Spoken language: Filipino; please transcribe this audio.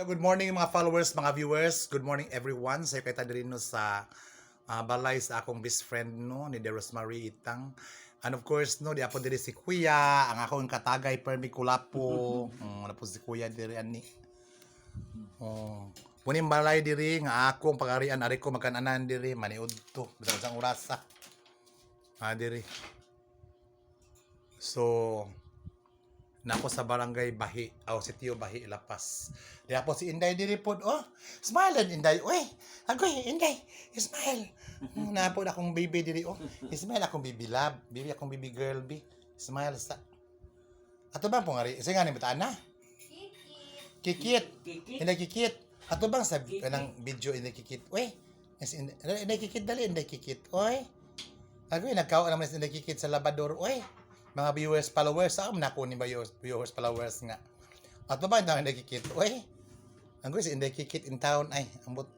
Hello, good morning mga followers, mga viewers. Good morning everyone. Sa kita diri no sa balay sa akong best friend no ni Rosemary Itang. And of course no di apo diri si Kuya, ang akong katagay Permi Kulapo. Ano po si Kuya diri ani. Oh. Muning balay diri nga akong pagarian ari ko magkananan diri maniudto bisan sang orasa. Diri. So nako sa barangay Bahi o Sitio Bahi Lapas. Di po si Inday diri pod. Oh, smile and Inday. Uy, agoy Inday, smile. Napo na akong baby diri. Oh, smile akong baby love. Baby akong baby girl bi. Smile sa. Ato bang pungari? Isa nga ni bataan na. Kikit. Inday kikit. Ato bang sa kanang video Inday kikit. Uy, Inday kikit dali Inday kikit. Uy. Agoy nagkao naman si Inday kikit sa labador. Uy. Mga viewers, followers, saan na ko ni viewers, followers nga. At ba ba hindi kikit? Uy, ang gusto hindi kikit in town ay ambot